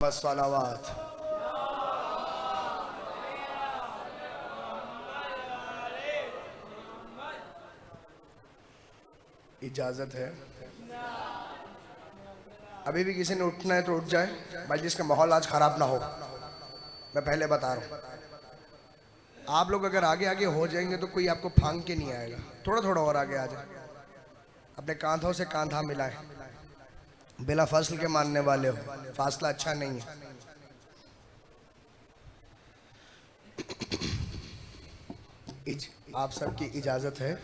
सलावात। इजाजत है, अभी भी किसी ने उठना है तो उठ जाए भाई, जिसका माहौल आज खराब ना हो। मैं पहले बता रहा हूँ, आप लोग अगर आगे आगे हो जाएंगे तो कोई आपको फांग के नहीं आएगा। थोड़ा थोड़ा और आगे आ जाए, अपने कांधों से कांधा मिलाए। बिला फसल के मानने वाले हो, फासला अच्छा नहीं है। आप सबकी इजाजत है।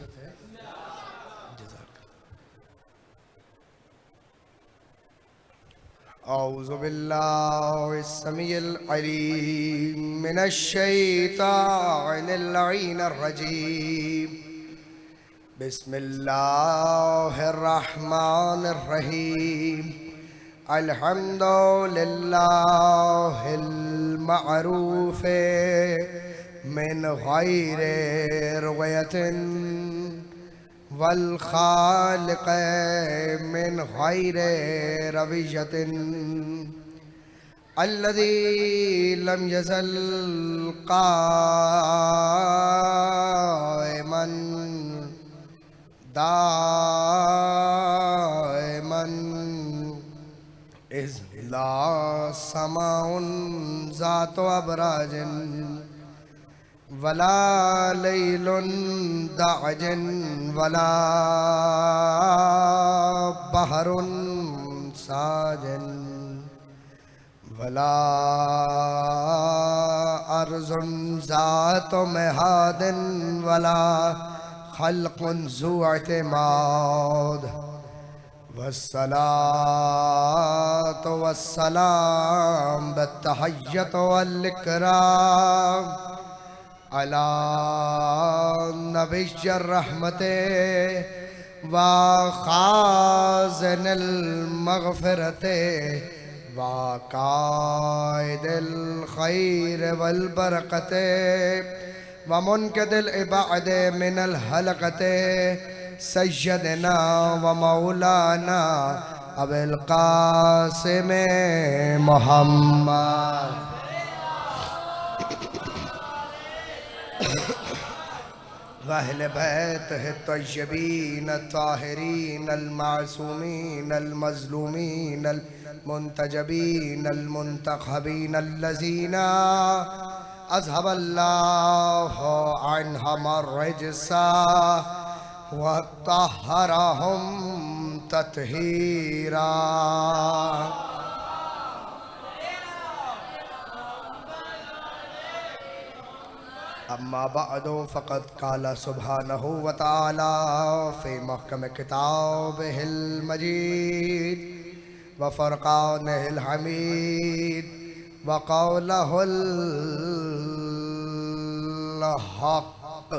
औज़ु बिल्लाहिस समीइल अलीम मिनश शैतानिर रजीम। बिस्मिल्लाहिर रहमानिर रहीम। अल्हम्दुलिल्लाहिल मअरूफ मिन गैरि रुयतिन वल खालिक़ मिन गैरि रवियतिन अल्लज़ी लम यज़ल क़ाइमन दाइमन इज़ ला समाउन ज़ातु अबराजिन वला लैलुन दाजिन वला बहरुन साजिन वला अर्ज़ुन ज़ातु मिहादिन वला खल्क़ुन ज़ू इतिमाद वस्सलातु वस्सलाम बित्तहिय्यति वल इकराम अला नबिय्यिर रहमते व खाज़िनिल मग़फ़िरते व काइदिल खैर वल बरकते व मुनक़िदिल इबादे मिनल हलक़ते सय्यदना व मौलाना अबुल क़ासिम मुहम्मद अहले बैत है तय्यबीन ताहिरीन अल मासूमीन अल मज़लूमीन अल मुंतजबीन अल मुंतखबीन अल्लज़ीना अज़हबल्लाहु अन्हुम अर्रिज्सा व तहहरहुम तत्हीरा। अम्मा बअदु फ़क़द क़ाला सुब्हानहु व तआला फ़ी महकम किताबिहिल मजीद व फ़ुरक़ानिहिल हमीद व क़ौलहुल हक़।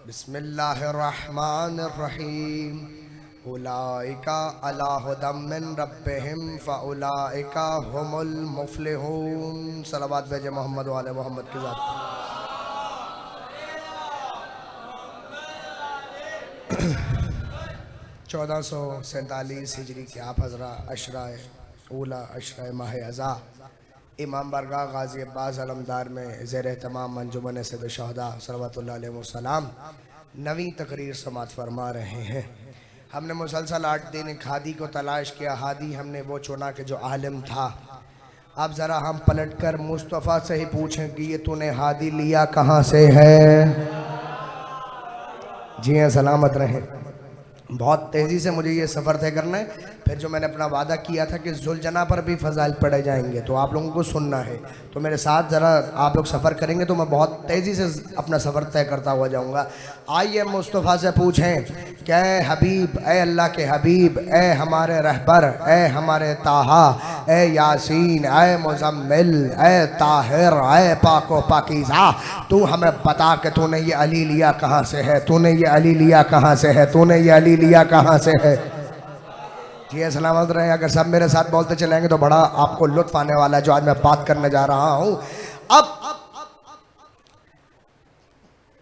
बिस्मिल्लाहिर रहमानिर रहीम। उलाइका अला हुदम मिन रब्बिहिम फ़उलाइका हुमुल मुफ़्लिहून। सलावत भेजे मोहम्मद व आले मोहम्मद की ज़ात। 1447 हिजरी के आप हज़रा अशराए ऊला अशराए माह अज़ा इमाम बारगाह गाज़ी अब्बास अलमदार में ज़ेर तमाम अंजुमन सैयद शुहदा सल्लल्लाहु अलैहि वसल्लम नवी तकरीर समात फरमा रहे हैं। हमने मुसलसल 8 दिन हादी को तलाश किया। हादी हमने वो चुना कि जो आलिम था। अब ज़रा हम पलट कर मुस्तफ़ा से ही पूछें कि ये तूने हादी लिया कहाँ से है। जी हाँ, सलामत रहें। बहुत तेज़ी से मुझे ये सफ़र तय करना है। फिर जो मैंने अपना वादा किया था कि जुलजना पर भी फ़ज़ाइल पढ़े जाएंगे, तो आप लोगों को सुनना है। तो मेरे साथ ज़रा आप लोग सफ़र करेंगे तो मैं बहुत तेज़ी से अपना सफ़र तय करता हुआ जाऊंगा। आइए मुस्तफ़ा से पूछें कि ए हबीब, ए अल्लाह के हबीब, ए हमारे रहबर, ए हमारे ताहा, ए यासीन, ए मुज़म्मिल, ए ताहिर, ए पाको पाकीज़ा, तू हमें बता कि तूने ये अली लिया कहाँ से है। तूने ये अली लिया कहाँ से है। तूने ये अली लिया कहाँ से है। जी सलामत रहे। अगर सब मेरे साथ बोलते चलेंगे तो बड़ा आपको लुत्फ आने वाला है जो आज मैं बात करने जा रहा हूं। अब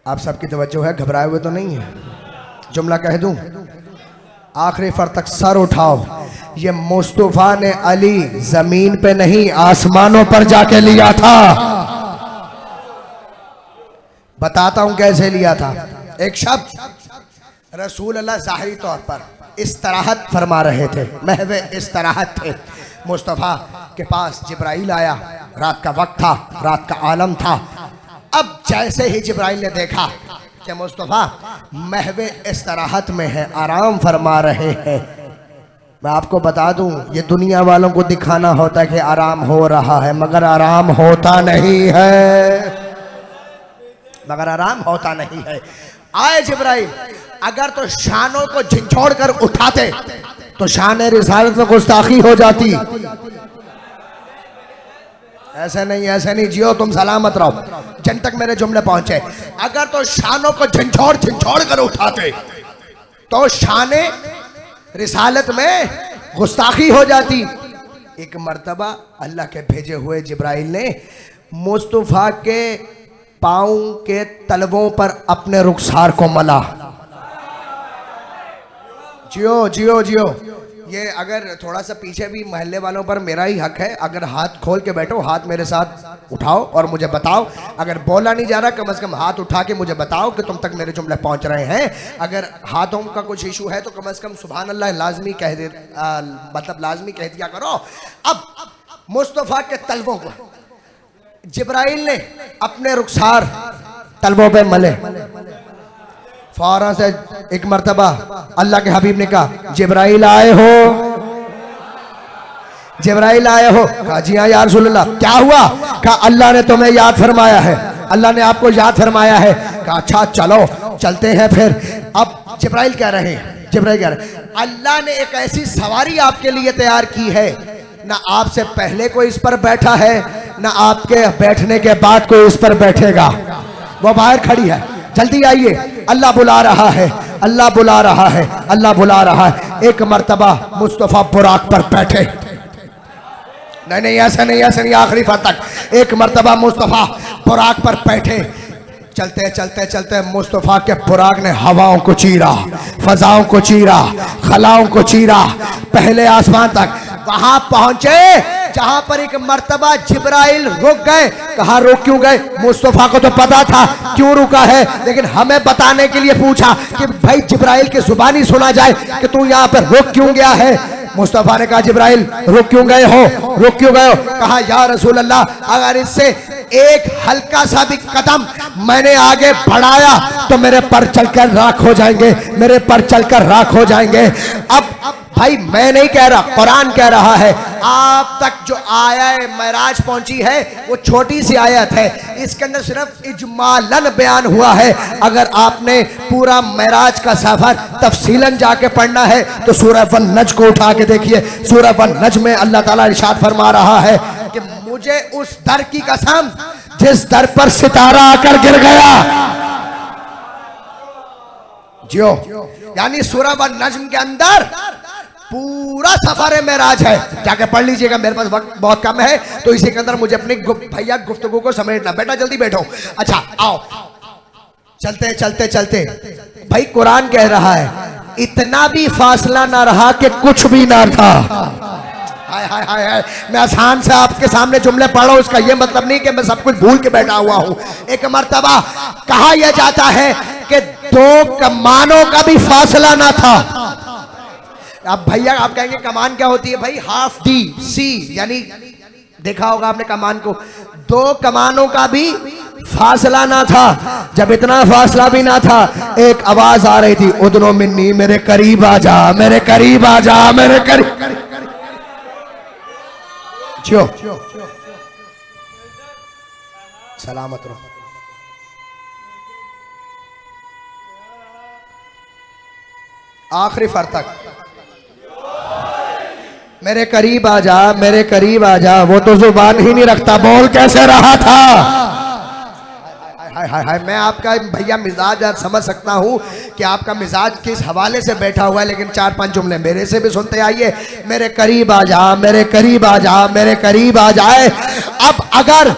आप सबकी तवज्जो है, घबराए हुए तो नहीं है। जुमला कह दूं, आखिरी फर तक सर उठाओ। ये मुस्तफा ने अली जमीन पे नहीं आसमानों पर जाके लिया था। बताता हूं कैसे लिया था। एक शब्द रसूल अल्लाह ज़ाहिरी तौर पर इस्तराहत फरमा रहे थे, महवे इस्तराहत थे। मुस्तफ़ा के पास जिब्राइल आया, रात का वक्त था, रात का आलम था। अब जैसे ही जिब्राइल ने देखा कि मुस्तफ़ा महवे इस्तराहत में है, आराम फरमा रहे हैं। मैं आपको बता दूं, ये दुनिया वालों को दिखाना होता है कि आराम हो रहा है, मगर आराम होता नहीं है, मगर आराम होता नहीं है। आए जिब्राइल, अगर तो शानों को झिझोड़ कर उठाते तो शान रिसालत में गुस्ताखी हो जाती। ऐसे नहीं, ऐसे नहीं, जियो तुम सलामत रहो जन तक मेरे जुमले पहुंचे। अगर तो शानों को झिझोड़ कर उठाते तो शान रिसालत में गुस्ताखी हो जाती। एक मर्तबा अल्लाह के भेजे हुए जिब्राइल ने मुस्तफ़ा के पाँव के तलवों पर अपने रुखसार को मला। जियो जियो जियो। ये अगर थोड़ा सा पीछे भी मोहल्ले वालों पर मेरा ही हक है, अगर हाथ खोल के बैठो, हाथ मेरे साथ उठाओ और मुझे बताओ। अगर बोला नहीं जा रहा, कम से कम हाथ उठा के मुझे बताओ कि तुम तक मेरे जुमले पहुंच रहे हैं। अगर हाथों का कुछ इशू है तो कम से कम सुभान अल्लाह लाजमी कह दे, मतलब लाजमी कह दिया करो। अब मुस्तफ़ा के तलवों को जिब्राइल ने अपने रुखसार तलवों पे मले। फौरन से एक मर्तबा अल्लाह के हबीब ने कहा, जिब्राइल आए हो, जिब्राइल आए हो। कहा जी हाँ या रसूलल्लाह। क्या हुआ? कहा अल्लाह ने तुम्हें याद फरमाया है, अल्लाह ने आपको याद फरमाया है। कहा अच्छा चलो चलते हैं फिर। अब जिब्राइल कह रहे हैं, जिब्राइल कह रहे हैं अल्लाह ने एक ऐसी सवारी आपके लिए तैयार की है, ना आपसे पहले कोई इस पर बैठा है, ना आपके बैठने के बाद कोई इस पर बैठेगा। वो बाहर खड़ी है, जल्दी आइए, अल्लाह बुला रहा है, अल्लाह बुला रहा है, अल्लाह बुला रहा है। एक मर्तबा मुस्तफ़ा बुराक पर बैठे। नहीं नहीं ऐसा नहीं, ऐसा नहीं, आखिरी फर तक। एक मर्तबा मुस्तफ़ा बुराक पर बैठे। चलते चलते चलते मुस्तफ़ा के बुराक ने हवाओं को चीरा, फजाओं को चीरा, खलाओं को चीरा, पहले आसमान तक। वहां पहुंचे जहां पर एक मर्तबा जिब्राइल रुक गए। कहा रुक क्यों गए? मुस्तफ़ा को तो पता था क्यों रुका है, लेकिन हमें बताने के लिए पूछा कि भाई जिब्राइल की जुबानी सुना जाए कि तू यहाँ पर रुक क्यों गया है। मुस्तफ़ा ने कहा जिब्राइल रुक क्यों गए हो, रुक क्यों गए हो? कहा या रसूल अल्लाह, अगर इससे एक हल्का सा भी कदम मैंने आगे बढ़ाया तो मेरे पर चलकर राख हो जाएंगे, मेरे पर चलकर राख हो जाएंगे। अब भाई मैं नहीं कह रहा, कुरान कह रहा है। आप तक जो आयत मेराज पहुंची है वो छोटी सी आयत है, इसके अंदर सिर्फ इजमालन बयान हुआ है। अगर आपने पूरा मेराज का सफर तफसीलन जाके पढ़ना है तो सूरह वन नज को उठा के देखिए। सूरह वन नज में अल्लाह ताला इरशाद फरमा रहा है कि मुझे उस दर की कसम जिस दर पर सितारा आकर गिर गया। जियो, यानी सूरह वन नज्म के अंदर पूरा सफर मेराज है, जाके पढ़ लीजिएगा। मेरे पास वक्त बहुत कम है तो इसी के अंदर मुझे अपनी भैया गुफ्तगू को समेटना। बेटा जल्दी बैठो। अच्छा आओ, चलते चलते चलते भाई कुरान कह रहा है इतना भी फासला ना रहा कि कुछ भी ना था। हाय हाय हाय हाय, मैं आसान से आपके सामने जुमले पढ़ रहा हूं, इसका ये मतलब नहीं कि मैं सब कुछ भूल के बैठा हुआ हूं। एक मर्तबा कहा यह जाता है कि दो कमानों का भी फासला ना था। अब भैया आप कहेंगे कमान क्या होती है? भाई हाफ डी सी, यानी देखा होगा आपने कमान को, दो कमानों का भी फासला ना था। जब इतना फासला भी ना था, एक आवाज आ रही थी, उदनो मिन्नी, मेरे करीब आ जा, मेरे करीब आ जा, मेरे करीब। जियो सलामत रहो। आखिरी फर तक मेरे करीब आ जा, मेरे करीब आ जा। वो तो जुबान ही नहीं रखता, बोल कैसे रहा था। हाय हाय हाय, मैं आपका भैया मिजाज आज समझ सकता हूँ कि आपका मिजाज किस हवाले से बैठा हुआ है, लेकिन 4-5 जुमले मेरे से भी सुनते आइए। मेरे करीब आ जा, मेरे करीब आ जा, मेरे करीब आ जाए। अब अगर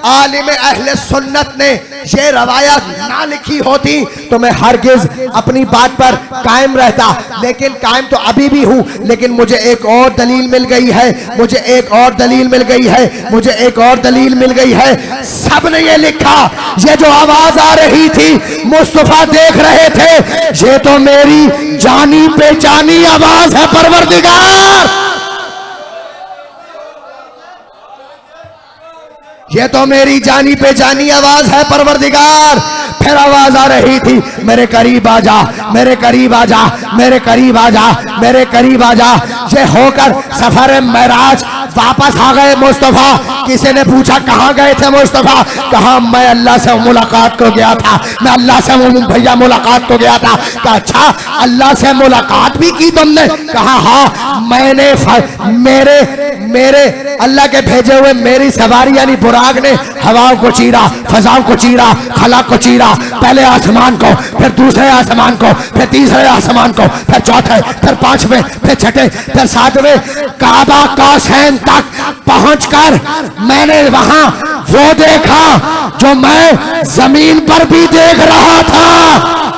आलिम अहले सुन्नत ने ये रवायत ना लिखी होती तो मैं हरगिज अपनी बात पर कायम रहता, लेकिन कायम तो अभी भी हूं, लेकिन मुझे एक और दलील मिल गई है, मुझे एक और दलील मिल गई है, मुझे एक और दलील मिल गई है। सबने ये लिखा, ये जो आवाज आ रही थी मुस्तफा देख रहे थे, ये तो मेरी जानी पहचानी आवाज है परवरदिगार, ये तो मेरी जानी पहचानी आवाज है परवरदिगार। फिर आवाज आ रही थी, मेरे करीब आ जा, मेरे करीब आ जा, मेरे करीब आ जा, मेरे करीब आ जा। ये होकर सफर मेराज वापस आ गए मुस्तफा। किसी ने पूछा कहाँ गए थे मुस्तफा? कहा मैं अल्लाह से मुलाकात को गया था, मैं अल्लाह से भैया मुलाकात को गया था। कहा अच्छा अल्लाह से मुलाकात भी की तुमने? कहा हाँ, मैंने मेरे अल्लाह के भेजे हुए मेरी सवारी यानी बुराक ने हवाओं को चीरा, फजाओं को चीरा, खला को चीरा, पहले आसमान को, फिर दूसरे आसमान को, फिर तीसरे आसमान को, फिर चौथे, फिर पांचवें, फिर छठे, फिर सातवें, काबा कौसैन तक पहुंचकर मैंने वहां वो देखा जो मैं जमीन पर भी देख रहा था।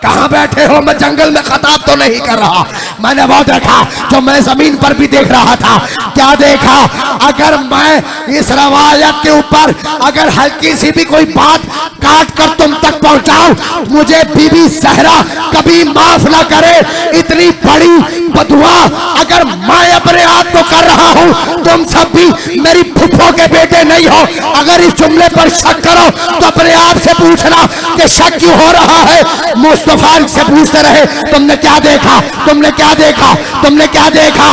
कहां बैठे हो? मैं जंगल में खताब तो नहीं कर रहा, मैंने वो देखा जो मैं जमीन पर भी देख रहा था। क्या देखा? अगर मैं इस रवायत के ऊपर अगर हल्की सी भी कोई बात काट कर तुम तक पहुंचाऊं, मुझे बीबी सहरा कभी माफ ना करे। इतनी बड़ी बदुआ अगर मैं अपने आप को कर रहा हूं, तुम सब भी मेरी फुफो के बेटे नहीं हो। अगर इस जुमले पर शक करो तो अपने आप से पूछना कि शक क्यों हो रहा है। मुस्तफा से पूछते रहे तुमने क्या देखा, तुमने क्या देखा, तुमने क्या देखा?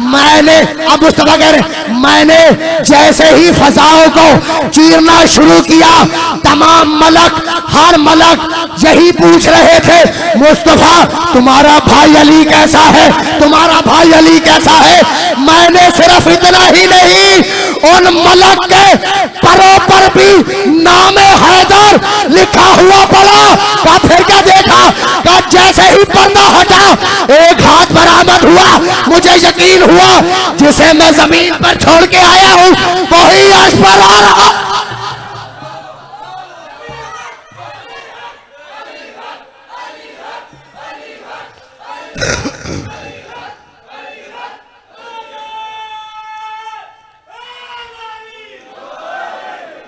मैंने, अब मुस्तफा कह रहे, मैंने जैसे ही फजाओं को चीरना शुरू किया, तमाम मलक, हर मलक यही पूछ रहे थे, मुस्तफा तुम्हारा भाई अली कैसा है, तुम्हारा भाई अली कैसा है? मैंने सिर्फ इतना ही नहीं, उन मलक के परों पर भी नाम हैदर लिखा हुआ पड़ा। का फिर क्या देखा? का जैसे ही पर्दा हटा एक हाथ बरामद हुआ, मुझे यकीन हुआ जिसे मैं जमीन पर छोड़ के आया हूं वही आज पर आ रहा।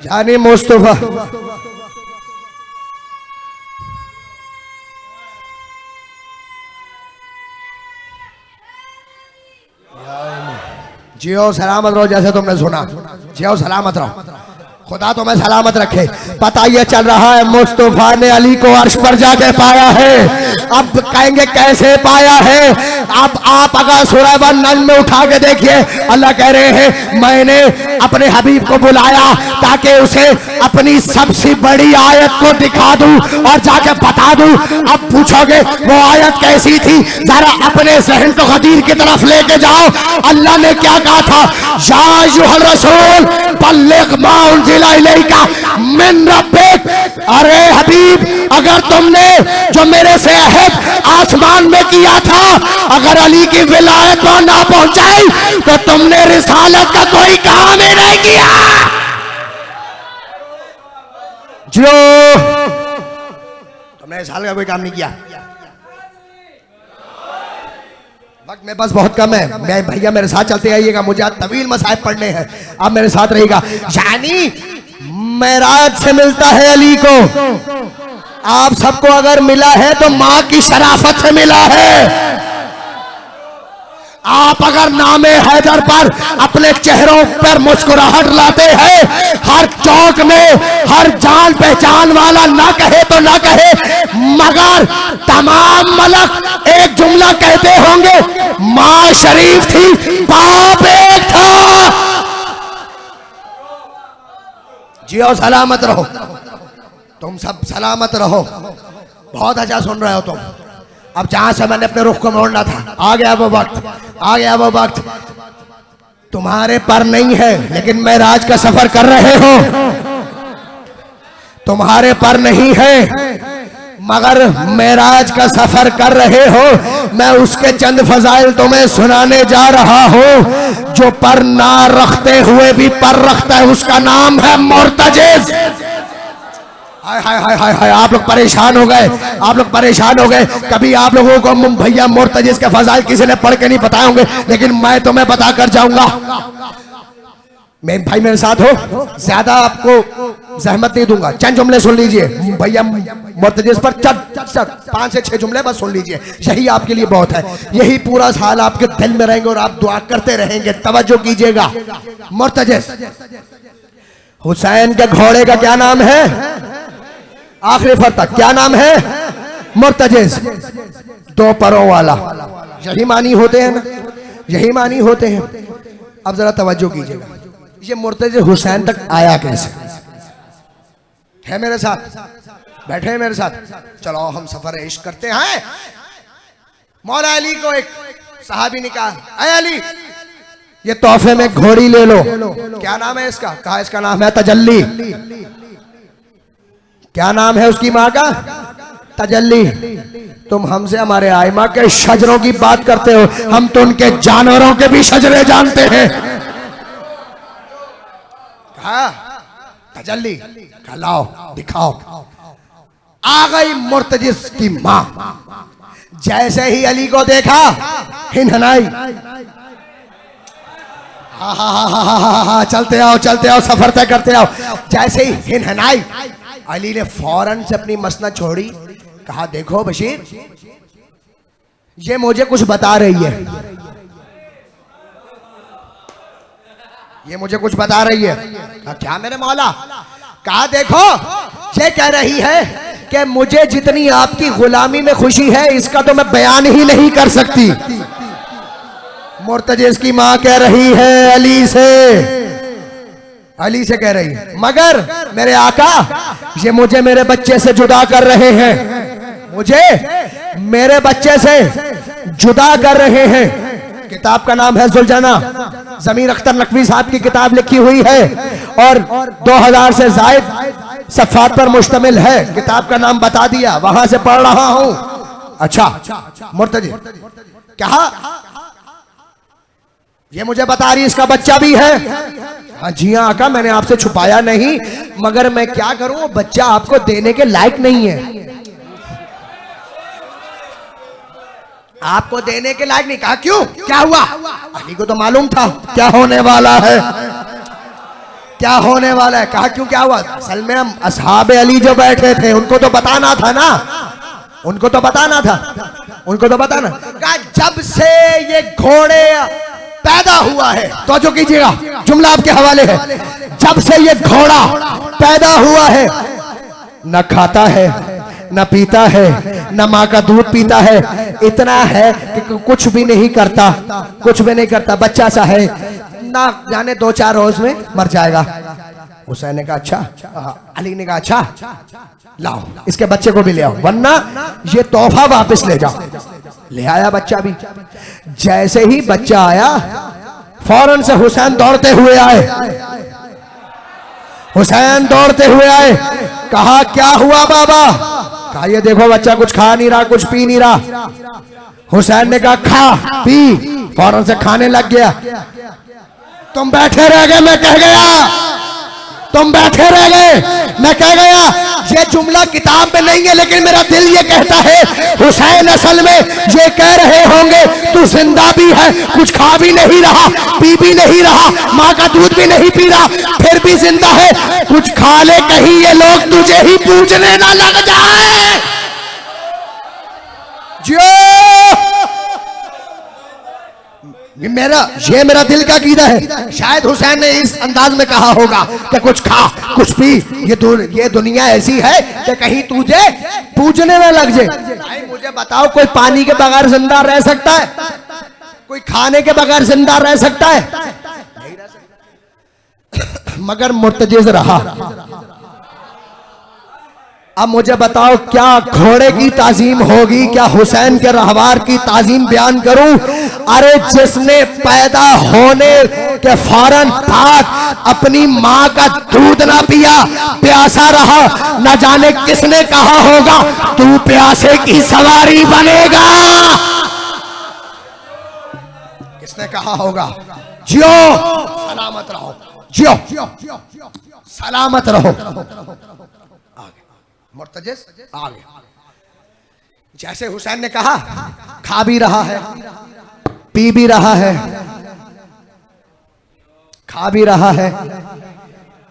यानी मुस्तफा जियो सलामत रहो, जैसे तुमने सुना, जियो सलामत रहो, खुदा तुम्हें सलामत रखे। पता ये चल रहा है मुस्तफा ने अली को अर्श पर जाके पाया है। अब कहेंगे कैसे पाया है? अब आप अगर सूरह वन-नजम में उठा के देखिए, अल्लाह कह रहे हैं मैंने अपने हबीब को बुलाया ताकि उसे अपनी सबसे बड़ी आयत को दिखा दूं और जाके बता दूं। अब पूछोगे वो आयत कैसी थी? जरा अपने जहन को गदीर की तरफ लेके जाओ। अल्लाह ने क्या कहा था? या अय्युहर रसूल बल्लिग मा उनज़िला इलैका मिन रब्बिक। अरे हबीब, अगर तुमने जो मेरे से अहद आसमान में किया था, अगर अली की विलायत को ना पहुंचाई तो तुमने रिसालत का कोई काम ही नहीं किया। जो तुमने रिसालत का कोई काम नहीं किया। वक्त मेरे पास बहुत कम है, मैं भैया मेरे साथ चलते आइएगा, मुझे आज तवील मसाइब पढ़ने हैं, आप मेरे साथ रहिएगा। यानी मेराज से मिलता है अली को। आप सबको अगर मिला है तो मां की शराफत से मिला है। आप अगर नामे हैदर पर अपने चेहरों पर मुस्कुराहट लाते हैं, हर चौक में हर जान पहचान वाला ना कहे तो ना कहे, मगर तमाम मलक एक जुमला कहते होंगे, मां शरीफ थी, बाप एक था। जियो सलामत रहो, तुम सब सलामत रहो। बहुत अच्छा सुन रहे हो तुम। अब जहां से मैंने अपने रुख को मोड़ना था, आ गया वो वक्त, आ गया वो वक्त। तुम्हारे पर नहीं है लेकिन मैं राज का सफर कर रहे हो, तुम्हारे पर नहीं है मगर मेराज का सफर कर रहे हो, मैं उसके चंद फजाइल तुम्हें सुनाने जा रहा हूं। जो पर ना रखते हुए भी पर रखता है, उसका नाम है मुर्तजिज। हाय हाय हाय हाय हाय, आप लोग परेशान हो गए, आप लोग परेशान हो गए। कभी आप लोगों को भैया मुर्तजिज के फजाइल किसी ने पढ़ के नहीं बताए होंगे, लेकिन मैं तुम्हें बता कर जाऊंगा। मैं भाई मेरे साथ हो, ज्यादा आपको जहमत नहीं दूंगा, चंद जुमले सुन लीजिए भैया मुर्तजिज पर। 5 से 6 जुमले बस सुन लीजिए, यही आपके लिए बहुत है। यही पूरा साल आपके दिल में रहेंगे और आप दुआ करते रहेंगे। तवज्जो कीजिएगा। मुर्तजिज, हुसैन के घोड़े का क्या नाम है? आखिरी फर तक क्या नाम है? मुर्तजिज, 2 परों वाला। यही मानी होते हैं ना, यही मानी होते हैं। अब जरा तवज्जो कीजिएगा, ये मुर्तजिज हुसैन तक आया कैसे? है मेरे साथ? बैठे हैं मेरे साथ? चलो हम सफर इश्क करते हैं। मौला अली को एक सहाबी ने कहा, अय अली, ये तोहफे में घोड़ी ले लो। क्या नाम है इसका? कहा इसका नाम है तजल्ली। क्या नाम है उसकी माँ का? तजल्ली। तुम हमसे हमारे आइमा के शजरों की बात करते हो, हम तो उनके जानवरों के भी शजरे जानते हैं। कहा तजल्ली, कहा लाओ दिखाओ। आ गई मुर्तजिज की माँ। जैसे ही अली को देखा, हिनहनाई। हा, चलते आओ चलते आओ, सफर तय करते आओ। जैसे ही हिनहनाई, अली ने फौरन से अपनी मसनद छोड़ी। कहा देखो बशीर, ये मुझे कुछ बता रही है, ये मुझे कुछ बता रही है। कहा क्या मेरे मौला? कहा देखो, ये कह रही है कि मुझे जितनी आपकी गुलामी में खुशी है, इसका तो मैं बयान ही नहीं कर सकती। मुर्तजिज की माँ कह रही है अली से, अली से कह रही है, मगर मेरे आका, ये मुझे मेरे बच्चे से जुदा कर रहे हैं, मुझे मेरे बच्चे से जुदा कर रहे हैं। किताब का नाम है जुलझना, ज़मीर अख्तर नकवी साहब की किताब लिखी हुई है और 2000 से जायद सफ़ात पर मुश्तमिल है। किताब का नाम बता दिया, वहां से पढ़ रहा हूं। अच्छा, मुर्तजिज कहा ये मुझे बता रही इसका बच्चा भी है। हाँ जी हाँ आका, मैंने आपसे छुपाया नहीं, मगर मैं क्या करूं, वो बच्चा आपको देने के लायक नहीं है, आपको देने के लायक नहीं। कहा क्यों, क्या हुआ? अली को तो मालूम था क्या होने वाला है, क्या होने वाला है। कहा क्यों, क्या हुआ? असल में हम असहाबे अली जो बैठे थे, उनको तो बताना था ना, उनको तो बताना था, उनको तो बताना। कहा जब से ये घोड़े पैदा हुआ है, तो जो कीजिएगा जुमला आपके हवाले है, जब से ये घोड़ा पैदा हुआ है, न खाता है, न पीता है, न माँ का दूध पीता है, इतना है कि कुछ भी नहीं करता, कुछ भी नहीं करता, बच्चा सा है, ना जाने 2-4 रोज में मर जाएगा। हुसैन ने कहा अच्छा, अली ने कहा अच्छा, लाओ इसके बच्चे को भी ले आओ, वरना ये तोहफा वापस ले जाओ। ले आया बच्चा भी। जैसे ही बच्चा आया, फौरन से हुसैन दौड़ते हुए आए, हुसैन दौड़ते हुए आए। कहा क्या हुआ बाबा? कहा ये देखो बच्चा कुछ खा नहीं रहा, कुछ पी नहीं रहा। हुसैन ने कहा खा पी, फौरन से खाने लग गया। तुम बैठे रह गए, मैं कह गया, तुम बैठे रह गए, मैं कह गया। ये जुमला किताब में नहीं है, लेकिन मेरा दिल ये कहता है हुसैन असल में ये कह रहे होंगे तू जिंदा भी है, कुछ खा भी नहीं रहा, पी भी नहीं रहा, माँ का दूध भी नहीं पी रहा, फिर भी जिंदा है, कुछ खा ले, कहीं ये लोग तुझे ही पूछने ना लग जाए। ये मेरा दिल का कीदा है। शायद हुसैन ने इस अंदाज में कहा होगा कि कुछ खा कुछ पी, ये दुनिया ऐसी है कि कहीं तुझे पूछने ना लग जाए। भाई मुझे बताओ, कोई पानी के बगैर जिंदा रह सकता है? कोई खाने के बगैर जिंदा रह सकता है? नहीं रह सकता। मगर मुर्तजिज रहा। अब मुझे बताओ, क्या घोड़े की ताजीम होगी, क्या हुसैन के रहवार की ताजीम बयान करूं? अरे जिसने पैदा होने के फौरन बाद अपनी माँ का दूध ना पिया, प्यासा रहा, न जाने किसने कहा होगा तू प्यासे की सवारी बनेगा। किसने कहा होगा? जियो सलामत रहो, जियो सलामत रहो। मुर्तजिस आगे, जैसे हुसैन ने कहा, खा भी रहा है, पी भी रहा है, खा भी रहा है,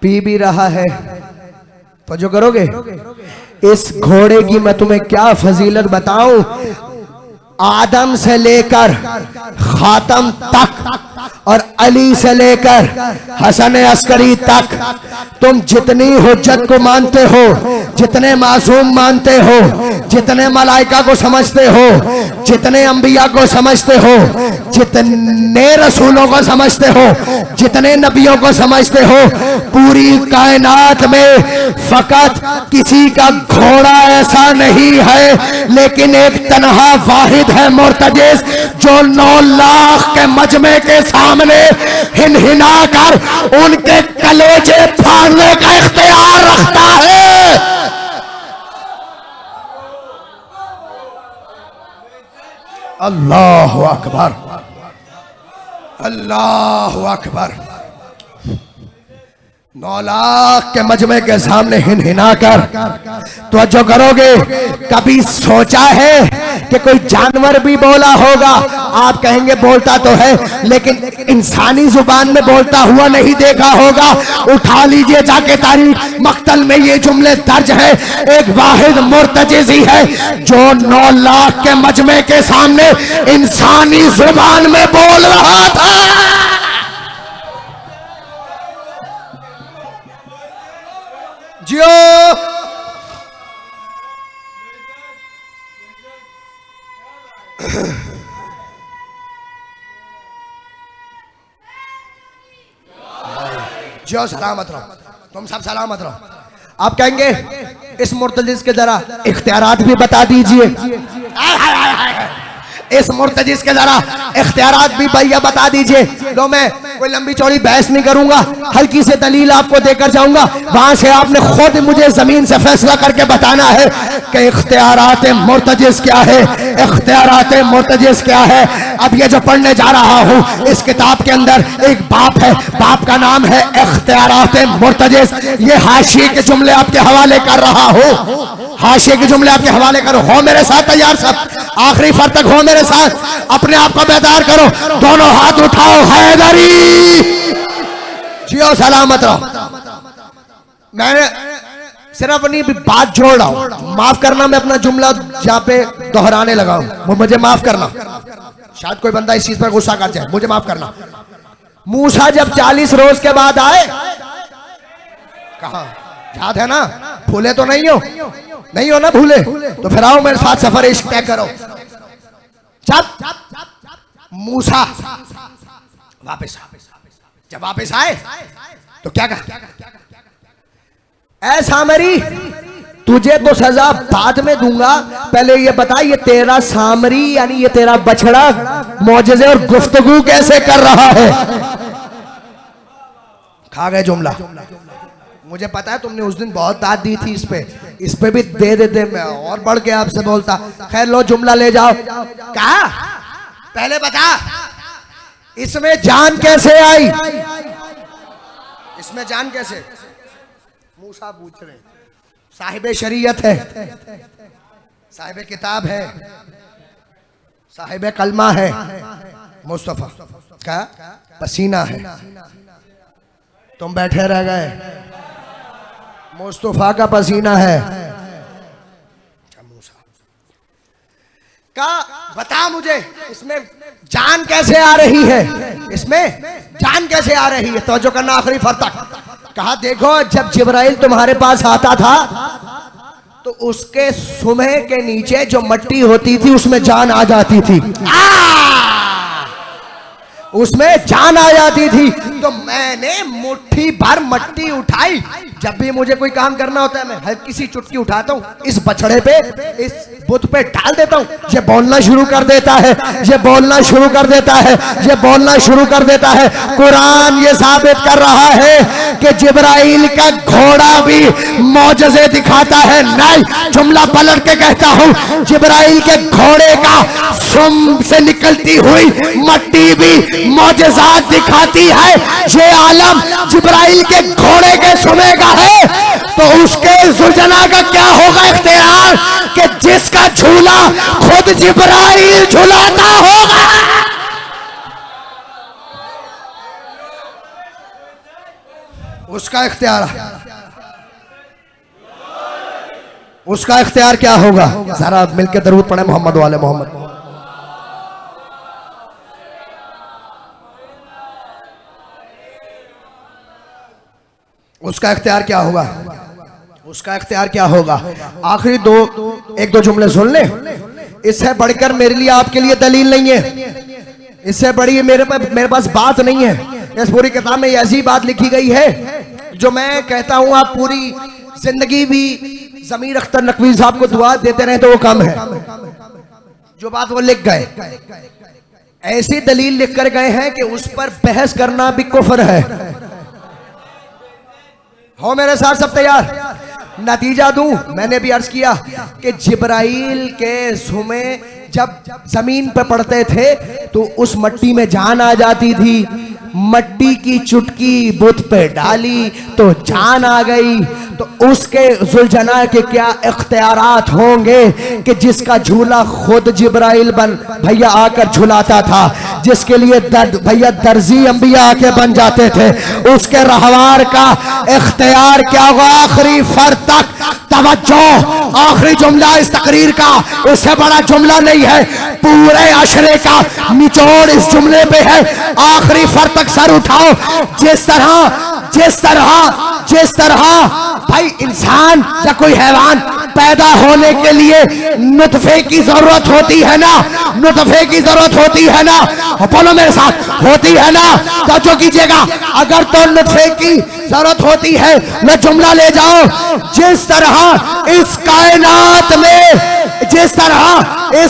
पी भी रहा है, तो जो करोगे, इस घोड़े की मैं तुम्हें क्या फजीलत बताऊं। आदम से लेकर खातम तक और अली से लेकर हसन अस्करी तक तुम जितनी हुज्जत को मानते हो, जितने मासूम मानते हो, जितने मलाइका को समझते हो, जितने अंबिया को समझते हो, जितने रसूलों को समझते हो, जितने नबियों को समझते हो, पूरी कायनात में फकत किसी का घोड़ा ऐसा नहीं है, लेकिन एक तन्हा वाहिद है मुर्तजिस, जो 9 लाख के मजमे के सामने हिनहिना कर उनके कलेजे फाड़ने का इख्तियार रखता है। अल्लाहु अकबर, अल्लाहु अकबर। 9 लाख के मजमे के सामने हिनहिना कर तो जो करोगे, कभी सोचा है कि कोई जानवर भी बोला होगा? आप कहेंगे बोलता तो है, लेकिन इंसानी जुबान में बोलता हुआ नहीं देखा होगा। उठा लीजिए जाके तारीख मक्तल में ये जुमले दर्ज है। एक वाहिद मुर्तजिज़ ही है जो 9 लाख के मजमे के सामने इंसानी जुबान में बोल रहा था। जियो जियो सलामत रहो, तुम सब सलामत रहो। आप कहेंगे इस मुर्तजिज़ के जरा इख्तियारात भी बता दीजिए। इस मुर्तजिज़ के जरा इख्तियारात भी भैया बता दीजिए। तो मैं कोई लंबी चौड़ी बहस नहीं करूंगा, हल्की से दलील आपको देकर जाऊंगा, वहां से आपने खुद मुझे जमीन से फैसला करके बताना है कि इख्तियारात मुर्तजिज़ क्या है, इख्तियारात मुर्तजिज़ क्या है। अब ये जो पढ़ने जा रहा हूं, इस किताब के अंदर एक बाप है, बाप का नाम है इख्तियारात मुर्तजिज़। ये हाशिए के जुमले आपके हवाले कर रहा हूं, हाशिए के जुमले आपके हवाले करो। हो मेरे साथ तैयार सब, आखिरी फर तक हो मेरे साथ, अपने आप को बेदार करो, दोनों हाथ उठाओ, हैदरी जियो सलामत रहो। मैंने सिर्फ अपनी बात जोड़ रहा हूं, माफ करना मैं अपना जुमला जहां पे दोहराने लगा हूं, वो मुझे माफ करना। शायद कोई बंदा इस चीज पर गुस्सा कर जाए, मुझे माफ करना। मूसा जब 40 रोज के बाद आए, कहा याद है ना? भूले तो नहीं हो, नहीं हो ना भूले? तो फिर आओ मेरे साथ सफर इश्क तय करो। जब मूसा वापस, जब वापस आए तो क्या कहा? ऐ सामरी, तुझे तो सजा बाद में दूंगा, पहले ये बता, ये तेरा सामरी यानी ये तेरा बछड़ा मौजज़े और गुफ्तगू कैसे कर रहा है? खा गए जुमला। मुझे पता है तुमने उस दिन बहुत दाद दी थी, इस पे भी दे देते, मैं और बढ़ के आपसे बोलता। खैर लो जुमला ले जाओ। कहा पहले बता, इसमें जान कैसे आई? इसमें जान कैसे? मूसा पूछ रहे, साहिब शरीयत है, साहिब किताब है, साहिब कलमा है, मुस्तफा का पसीना है, तुम बैठे रह गए। मुस्तफा का पसीना है। मूसा का बता मुझे, इसमें जान कैसे आ रही है? इसमें जान कैसे आ रही है? तवज्जो करना आखिरी फर तक। कहा देखो, जब जिब्राइल तुम्हारे पास आता था तो उसके सुमे के नीचे जो मट्टी होती थी उसमें जान आ जाती थी, उसमें जान आ जाती थी। तो मैंने मुट्ठी भर मट्टी उठाई, जब भी मुझे कोई काम करना होता है मैं हल्की सी चुटकी उठाता हूँ, इस बछड़े पे, इस बुत पे डाल देता हूँ, ये बोलना शुरू कर देता है, ये बोलना शुरू कर देता है, ये बोलना शुरू कर देता है। कुरान ये साबित कर रहा है कि जिब्राइल का घोड़ा भी मौजज़े दिखाता है। नहीं, जुमला पलट के कहता हूँ, जिब्राइल के घोड़े का सुम से निकलती हुई मट्टी भी मौजज़ात दिखाती है। ये आलम जिब्राइल के घोड़े के सुमे का है, तो उसके जुलजना का क्या होगा इख्तियार कि जिसका झूला खुद जिब्राइल झुलाता होगा। उसका इख्तियार क्या होगा? जरा मिलकर दरूद पढ़े मोहम्मद वाले मोहम्मद। उसका इख्तियार क्या होगा? उसका इख्तियार क्या होगा? आखिरी एक दो जुमले सुन ले, इससे बढ़कर मेरे लिए आपके लिए दलील नहीं है, इससे बड़ी मेरे पास बात नहीं है। इस पूरी किताब में ऐसी बात लिखी गई है जो मैं कहता हूं आप पूरी जिंदगी भी ज़मीर अख्तर नकवी साहब को दुआ देते रहे तो वो कम है। जो बात वो लिख गए, ऐसी दलील लिख कर गए हैं कि उस पर बहस करना भी कुफ्र है। हो मेरे साथ सब तैयार? नतीजा दूं, मैंने भी अर्ज किया कि जिब्राइल के सुमे जब जमीन पर पड़ते थे तो उस मट्टी में जान आ जाती थी। मट्टी की चुटकी बुत पे डाली तो जान आ गई। तो उसके जुलझना के क्या इख्तियारात होंगे कि जिसका झूला खुद जिब्राइल भैया आकर झुलाता था, जिसके लिए भैया दर्जी अंबिया आके बन जाते थे, उसके रहवार का इख्तियार क्या होगा? आखिरी फर्द तक तवज्जो। आखिरी जुमला इस तकरीर का, उससे बड़ा जुमला नहीं है, पूरे अशरे का निचोड़ इस जुमले पे है। आखिरी फर्द तक सर उठाओ। जिस तरह भाई इंसान या कोई हैवान पैदा होने के लिए नुतफे की जरूरत होती है ना, नुतफे की जरूरत होती है ना, बोलो मेरे साथ, होती है ना? तो जो कीजिएगा, अगर तो नुतफे की जरूरत होती है, मैं जुमला ले जाओ। जिस तरह इस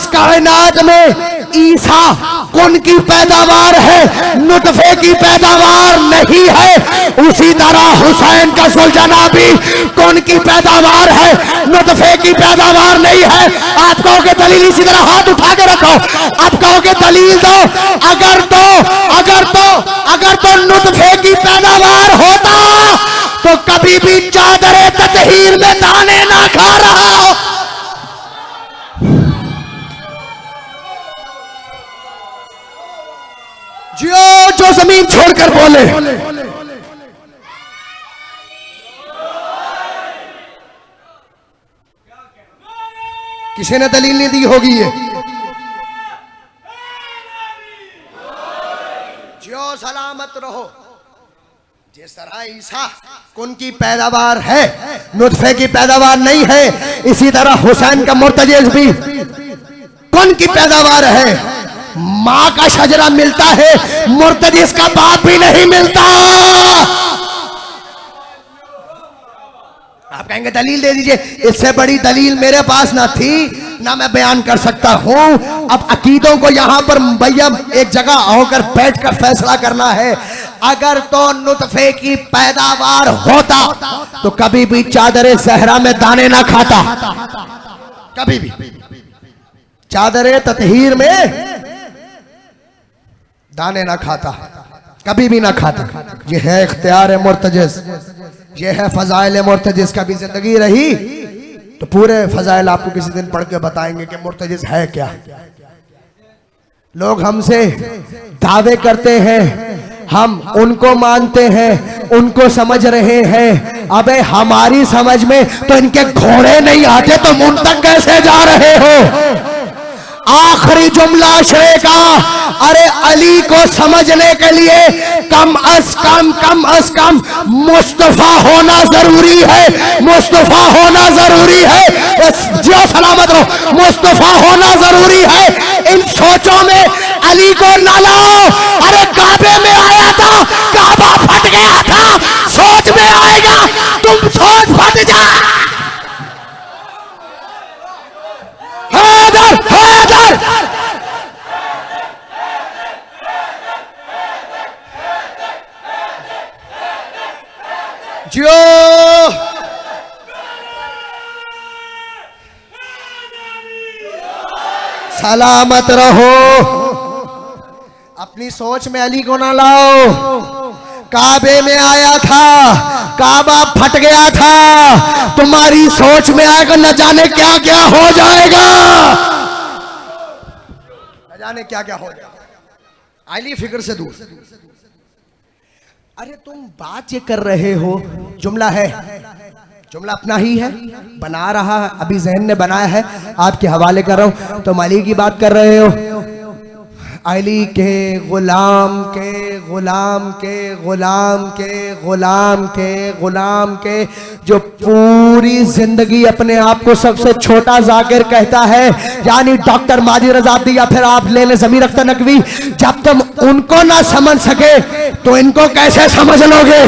कायनात में ईसा कुन की पैदावार है, नुतफे की पैदावार नहीं है, उसी तरह हुसैन का सुलझना भी कुन की पैदावार है, नुतफे की पैदावार नहीं है। आप कहोगे दलील, इसी तरह हाथ उठा के रखो, आप कहोगे दलील दो। अगर तो नुतफे की पैदावार होता तो कभी भी चादरे ततहीर में दाने ना खा रहा हो। जो जमीन छोड़कर बोले। किसी ने दलील नहीं दी होगी ये। जो सलामत रहो। जिस तरह ईसा कुन की पैदावार है, नुतफे की पैदावार नहीं है, इसी तरह हुसैन का मुर्तजिज़ भी कुन की पैदावार है। माँ का शजरा मिलता है, मुर्तजिज़ का बाप भी नहीं मिलता। आप कहेंगे दलील दे दीजिए, इससे बड़ी दलील मेरे पास ना थी ना मैं बयान कर सकता हूं। अब अकीदों को यहां पर भैया एक जगह होकर बैठकर फैसला करना है। अगर तो नुतफे की पैदावार होता तो कभी भी चादरे सहरा में दाने ना खाता, कभी भी चादरे ततहीर में दाने ना खाता, कभी भी ना खाता। ये है इख्तियार मुर्तजिज़, ये है फजाइल मुर्तजिज़। कभी जिंदगी रही तो पूरे फजाइल आपको किसी दिन पढ़ के बताएंगे कि मुर्तजिज़ है क्या। लोग हमसे दावे करते हैं, हम उनको मानते हैं, उनको समझ रहे हैं। अबे हमारी समझ में तो इनके घोड़े नहीं आते, तो मुन तक कैसे जा रहे हो? आखिरी जुमला अशरे का, अरे अली को समझने के लिए कम अज कम मुस्तफा होना जरूरी है, मुस्तफा होना जरूरी है। जो सलामत रहो, मुस्तफा होना जरूरी है। इन सोचों में अली को ना लाओ। अरे काबे में आया था, काबा फट गया था, सोच में आएगा तुम जियो। सलामत रहो। अपनी सोच में अली को ना लाओ। काबे में आया था, काबा फट गया था, तुम्हारी सोच में आएगा न जाने क्या क्या हो जाएगा, न जाने क्या क्या हो जाएगा। अली फिक्र से दूर। अरे तुम बात ये कर रहे हो, जुमला है, जुमला अपना ही है, बना रहा है, अभी जहन ने बनाया है, आपके हवाले कर रहा हूं। तुम अली की बात कर रहे हो, अली के गुलाम के गुलाम के गुलाम के गुलाम के गुलाम के जो पूरी जिंदगी अपने आप को सबसे छोटा जाकिर कहता है, यानी डॉक्टर माजिद रज़ादी या फिर आप ले ले ज़मीर अख्तर नकवी, जब तुम उनको ना समझ सके तो इनको कैसे समझ लोगे?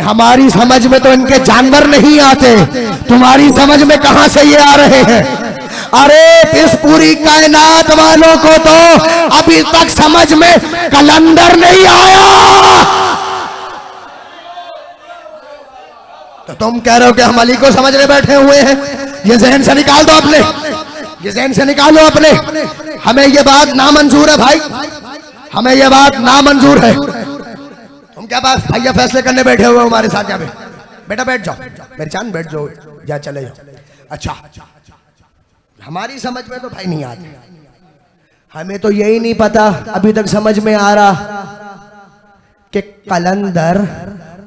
हमारी समझ में तो इनके जानवर नहीं आते, तुम्हारी समझ में कहां से ये आ रहे हैं? अरे इस पूरी कायनात वालों को तो अभी तक समझ में कलंदर नहीं आया, तो तुम कह रहे हो कि हम अली को समझने बैठे हुए हैं। ये जहन से निकाल दो अपने, ये जहन से निकालो अपने। हमें ये बात नामंजूर है भाई, हमें ये बात नामंजूर है। तुम क्या बात भैया फैसले करने बैठे हुए हो हमारे साथ? यहाँ पे बेटा बैठ जाओ, मेरी जान बैठ जाओ, जा चले जाओ। अच्छा, हमारी समझ में तो भाई नहीं आती, हमें तो यही नहीं पता अभी तक समझ में आ रहा कि कलंदर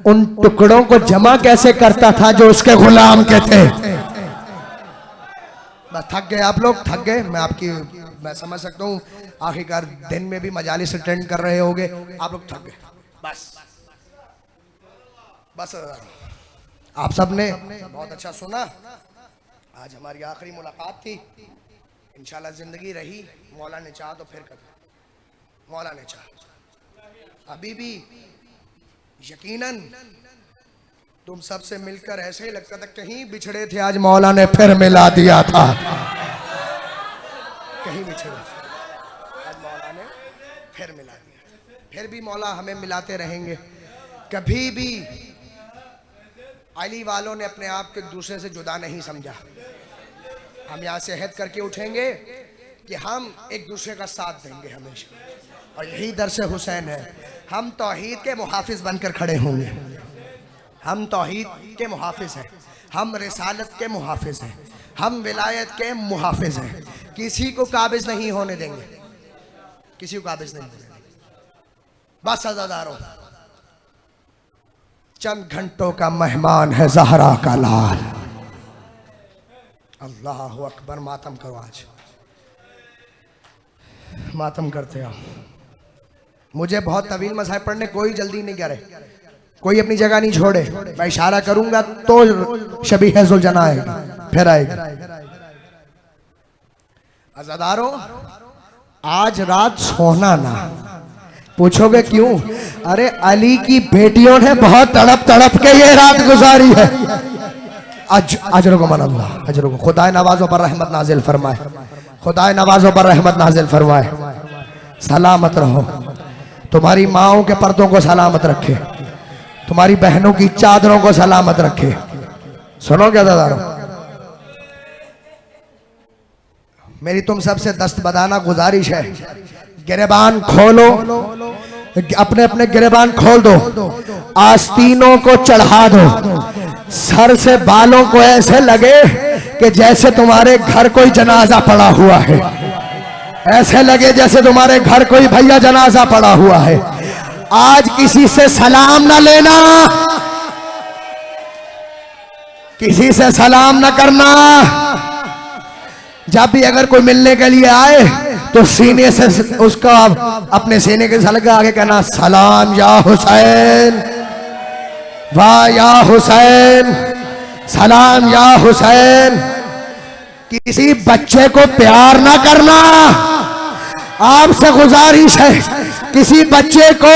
उन टुकड़ों को जमा कैसे करता था जो उसके गुलाम के थे। बस थक गए आप लोग, थक गए। मैं समझ सकता हूँ, आखिरकार दिन में भी मजालिस अटेंड कर रहे होगे, आप लोग थक गए। बस आप सबने बहुत अच्छा सुना। आज हमारी आखिरी मुलाकात थी, इंशाल्लाह जिंदगी रही, मौला ने चाहा तो फिर कभी, मौला ने चाहा। अभी भी यकीनन तुम सबसे मिलकर ऐसे ही लगता था कहीं बिछड़े थे, आज मौला ने फिर मिला दिया था। कहीं बिछड़े थे, आज मौला ने फिर मिला दिया। फिर भी मौला हमें मिलाते रहेंगे। कभी भी अली वालों ने अपने आप को एक दूसरे से जुदा नहीं समझा। हम यहाँ से अहद करके उठेंगे कि हम एक दूसरे का साथ देंगे हमेशा, और यही दर्स हुसैन है। हम तौहीद के मुहाफिज बनकर खड़े होंगे, हम तौहीद के मुहाफिज हैं, हम रिसालत के मुहाफिज हैं, हम विलायत के मुहाफिज हैं। किसी को काबिज नहीं होने देंगे, किसी को काबिज नहीं होने देंगे। बस अज़ादारों, चंद घंटों का मेहमान है ज़हरा का लाल। अल्लाह अकबर। मातम करो, आज मातम करते हो। मुझे बहुत तवील मसाइब पढ़ने कोई जल्दी नहीं करे, कोई अपनी जगह नहीं छोड़े। मैं इशारा करूंगा तो शबीह ज़ुलजना आएगी, फिर आएगी। अज़ादारों, आज रात सोना ना। पूछोगे क्यों? अरे अली की बेटियों ने बहुत तड़प तड़प के ये रात गुजारी है। अजर को मन अल्लाह, अजर को खुदा नवाजों पर रहमत नाजिल फरमाए, खुदा नवाजों पर रहमत नाजिल फरमाए। सलामत रहो, तुम्हारी माओं के पर्दों को सलामत रखे, तुम्हारी बहनों की चादरों को सलामत रखे। सुनो क्या दादारों, मेरी तुम सबसे दस्त बदाना गुजारिश है, गिरेबान खोलो, अपने अपने गिरेबान खोल दो, आस्तीनों को चढ़ा दो, सर से बालों को ऐसे लगे कि जैसे तुम्हारे घर कोई जनाजा पड़ा हुआ है, ऐसे लगे जैसे तुम्हारे घर कोई भैया जनाजा पड़ा हुआ है। आज किसी से सलाम ना लेना, किसी से सलाम ना करना। जब भी अगर कोई मिलने के लिए आए तो सीने से उसका अपने सीने के सलग आगे कहना, सलाम या हुसैन, वाह या हुसैन, सलाम या हुसैन। किसी बच्चे को प्यार ना करना, आपसे गुजारिश है, किसी बच्चे को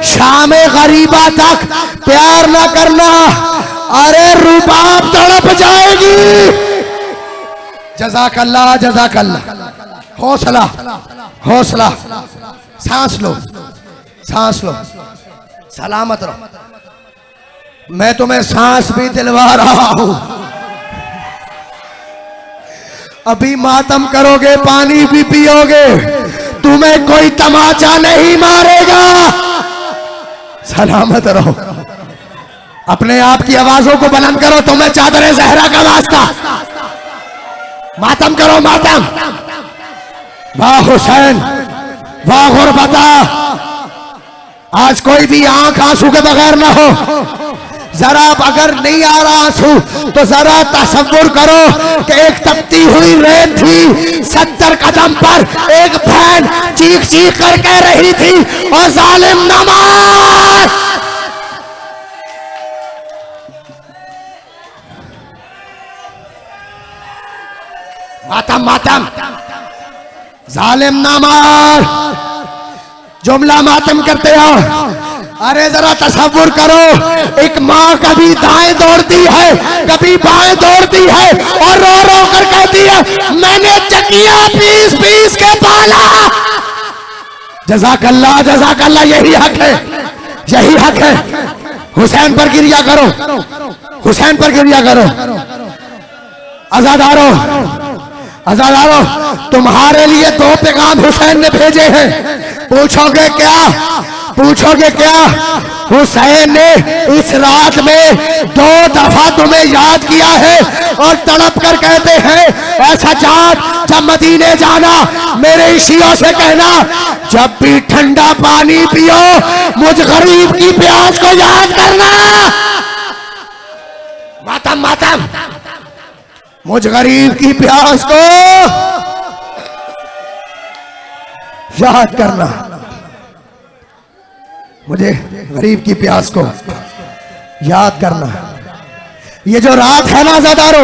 शामे गरीबा तक प्यार ना करना। अरे रुबाब तड़प जाएगी। जज़ाकल्लाह, जज़ाकल्लाह। हौसला, हौसला, सांस लो, सांस लो, सलामत रहो। मैं तुम्हें सांस भी दिलवा रहा हूं, अभी मातम करोगे, पानी भी पियोगे, तुम्हें कोई तमाचा नहीं मारेगा। सलामत रहो। अपने आप की आवाजों को बुलंद करो, तुम्हें चादर जहरा का वास्ता। मातम करो, मातम। वाह हुसैन, वाह गुरबता। आज कोई भी आंख आंसू के बगैर ना हो। जरा अगर नहीं आ रहा आंसू तो जरा तसव्वुर करो कि एक तपती हुई रेत थी, 70 कदम पर एक बहन चीख चीख कर कह रही थी, और जालिम न मार। मातम मातम, जालिम ना मार। जुमला मातम करते हो। अरे जरा तसव्वुर करो, एक माँ कभी दाएं दौड़ती है, कभी बाएं दौड़ती है, और रो रो कर कहती है, मैंने चकिया पीस पीस के पाला। जज़ाकल्लाह, जज़ाकल्लाह। यही हक है, यही हक है। हुसैन पर गिरिया करो, हुसैन पर गिरिया करो। आजादारो, आजादारो, तुम्हारे लिए 2 पैगाम हुसैन ने भेजे हैं। पूछोगे क्या, पूछोगे क्या? हुसैन ने इस रात में 2 दफा तुम्हें याद किया है, और तड़प कर कहते हैं, ऐसा चाँद जब मदीने जाना मेरे शियों से कहना, जब भी ठंडा पानी पियो मुझ गरीब की प्यास को याद करना। मातम मातम, मुझ गरीब की प्यास को याद करना, मुझे गरीब की प्यास को याद करना। ये जो रात है ना ज़ादारो,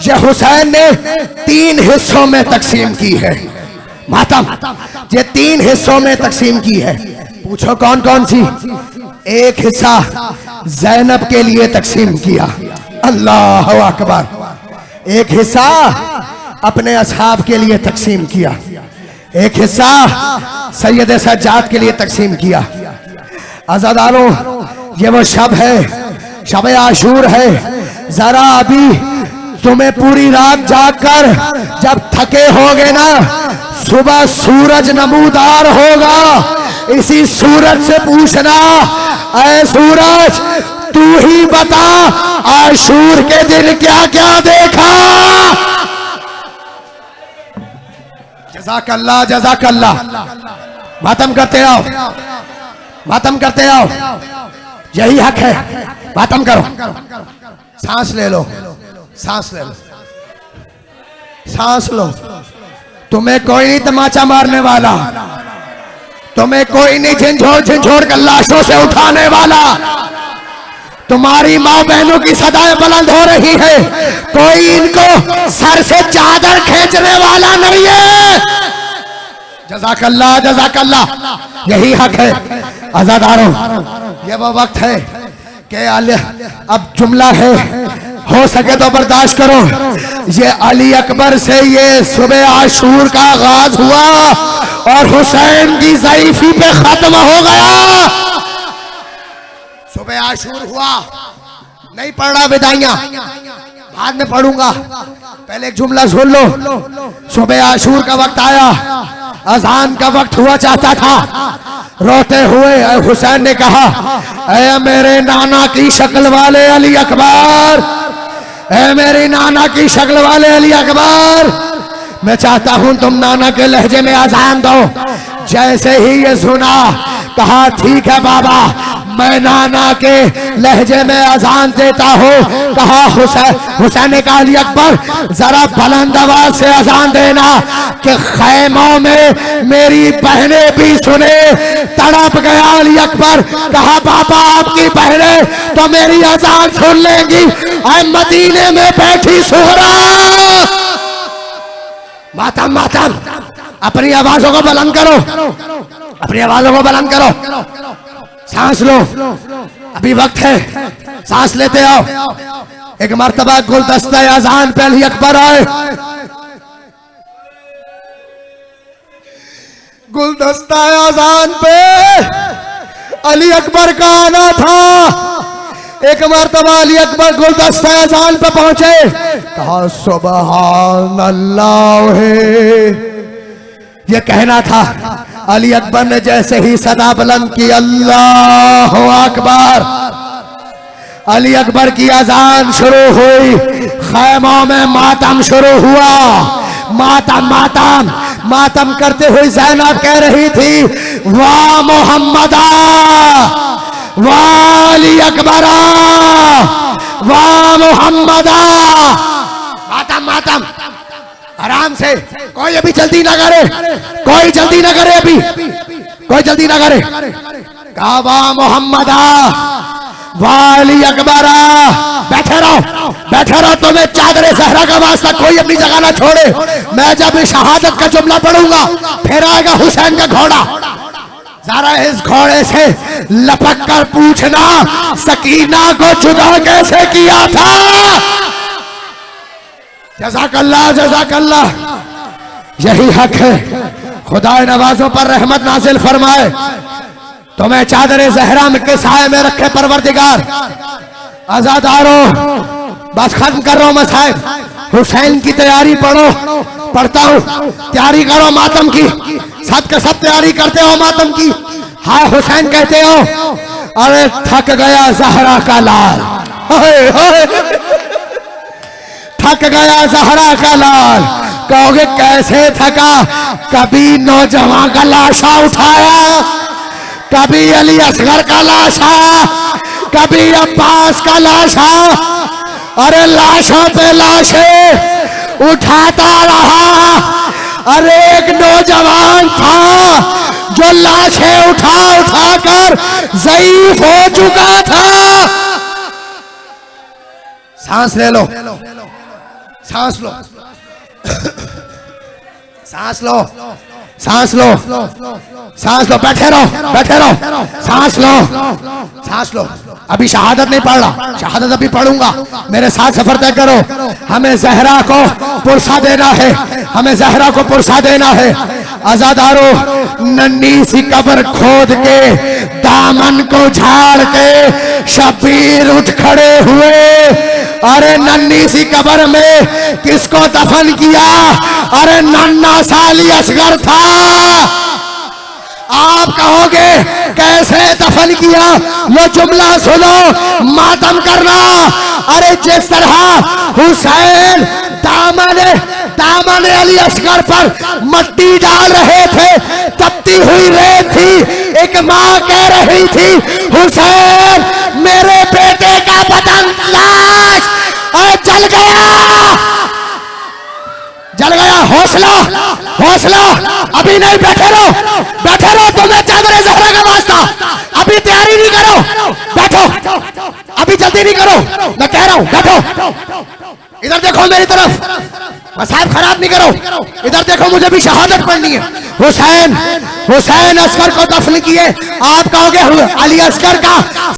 ये हुसैन ने 3 हिस्सों में तकसीम की है। मातम, ये 3 हिस्सों में तकसीम की है। पूछो कौन कौन सी? एक हिस्सा ज़ैनब के लिए तकसीम किया, अल्लाह अकबर। एक हिस्सा अपने असहाब के लिए तकसीम किया, एक हिस्सा सैयद सज्जाद के लिए तकसीम किया। आज़ादारों, ये वो शब है, शब आशूर है। जरा अभी तुम्हें पूरी रात जागकर जब थके होगे ना, सुबह सूरज नमूदार होगा, इसी सूरज से पूछना, ऐ सूरज तू ही बता आशूर के दिन क्या क्या देखा। जज़ाकल्लाह, जज़ाकल्लाह। मातम करते आओ, मातम करते आओ, यही हक है। मातम करो, सांस ले लो, सांस ले लो, सांस लो। तुम्हें कोई नहीं तमाचा मारने वाला, तुम्हें कोई नहीं झंझोर झंझोर कर लाशों से उठाने वाला। तुम्हारी माँ बहनों की सदाएं बुलंद हो रही है, कोई इनको सर से चादर खींचने वाला नहीं है। जज़ाकल्लाह, जज़ाकल्लाह। यही हक है। आज़ादारों, ये वो वक्त है कि अब जुमला है, हो सके तो बर्दाश्त करो। ये अली अकबर से ये सुबह आशूर का आगाज हुआ और हुसैन की ज़ईफ़ी पे खत्म हो गया। सुबह आशूर हुआ, नहीं पढ़ रहा विदाइयां, बाद में पढ़ूंगा, पहले एक जुमला सुन लो। सुबह आशूर का वक्त आया, अजान का वक्त हुआ चाहता था। रोते हुए हुसैन ने कहा, ऐ मेरे नाना की शक्ल वाले अली अकबर, ऐ मेरी नाना की शक्ल वाले अली अकबर, मैं चाहता हूं तुम नाना के लहजे में अजान दो। जैसे ही ये सुना, कहा ठीक है बाबा, मैं नाना के लहजे में अजान देता हूँ। कहा हुसैन ने कहा, अली अकबर जरा बुलंद आवाज से अजान देना कि खैमों में मेरी बहनें भी सुने। तड़प गया अली अकबर, कहा पापा आपकी बहनें तो मेरी अजान सुन लेंगी, मदीने में बैठी सुहरा। मातम, मातम। अपनी आवाजों को बुलंद करो, अपनी आवाजों को बुलंद करो। सांस लो, अभी वक्त है, सांस लेते आओ। एक मर्तबा गुलदस्ता अजान पे अली अकबर आए, गुलदस्ता अजान पे अली अकबर का आना था। एक मर्तबा अली अकबर गुलदस्ता अजान पे पहुंचे, कहा सुबहान अल्लाह है। ये कहना था। अली अकबर ने जैसे ही सदा बुलंद की अल्लाह अकबर, अली अकबर की अजान शुरू हुई, खैमों में मातम शुरू हुआ। मातम मातम मातम करते हुए ज़ैनब कह रही थी, वाह मोहम्मदा, वाह अली अकबरा, वाह मोहम्मदा। मातम मातम आराम से, कोई अभी जल्दी ना करे, कोई जल्दी ना करे, अभी कोई जल्दी ना करे। कहा वाह मोहम्मदा, वाह अली अकबरा। बैठे रहो, बैठे रहो, तुम्हें चादर ज़हरा का वास्ता कोई अपनी जगह ना छोड़े। मैं जब शहादत का जुमला पढ़ूंगा फिर आएगा हुसैन का घोड़ा। जरा इस घोड़े से लपक कर पूछना सकीना को जुदा कैसे किया था। जज़ाकल्लाह, जज़ाकल्लाह। यही हक है। खुदा नवाजों पर रहमत नाजिल फरमाए। तुम्हें चादर ज़हरा के साए में रखे परवरदिगार। आजादारो, बस खत्म कर रहा हूं मैं साहब। हुसैन की तैयारी पढ़ो, पढ़ता हूं। तैयारी करो मातम की, सब के सब तैयारी करते हो मातम की। हाय हुसैन कहते हो, अरे थक गया ज़हरा का लाल, थक गया ज़हरा का लाल। कहोगे कैसे थका? कभी नौजवान का लाशा उठाया, कभी अली असगर का लाशा, कभी अब्बास का लाशा। अरे लाशों पे लाशें उठाता रहा। अरे एक नौजवान था जो लाशें उठा उठा कर ज़ईफ हो चुका था। सांस ले लो, सांस लो, सांस लो, सांस लो, सांस लो। बैठे रहो, बैठे रहो, सांस लो, सांस लो। अभी शहादत नहीं पढ़ रहा, शहादत अभी पढ़ूंगा। मेरे साथ सफर तय करो। हमें ज़हरा को पुरसा देना है, हमें ज़हरा को पुरसा देना है। आजादारो, नन्ही सी कब्र खोद के दामन को झाड़ के शबीर उठ खड़े हुए। अरे नन्ही सी कब्र में किसको दफन किया? अरे नन्ना सा अली असगर था। आप कहोगे कैसे दफन किया? लो जुमला सुनो, मातम करना। अरे जिस तरह हुसैन दामन अली असगर पर मट्टी डाल रहे थे, तपती हुई रेत थी। एक माँ कह रही थी, हुसैन मेरे बेटे का बदन लाश जल गया, जल गया। हौसला, हौसला, अभी नहीं। बैठे रहो, बैठे रहो। तुम्हें चादर ज़हरा का वास्ता अभी तैयारी नहीं करो, बैठो। अभी जल्दी नहीं करो, मैं कह रहा हूं बैठो। इधर देखो मेरी तरफ, मसाइब खराब नहीं करो। इधर देखो, मुझे भी शहादत पढ़नी है। हुसैन, हुसैन असगर को दफन किए। आप कहोगे अली असगर का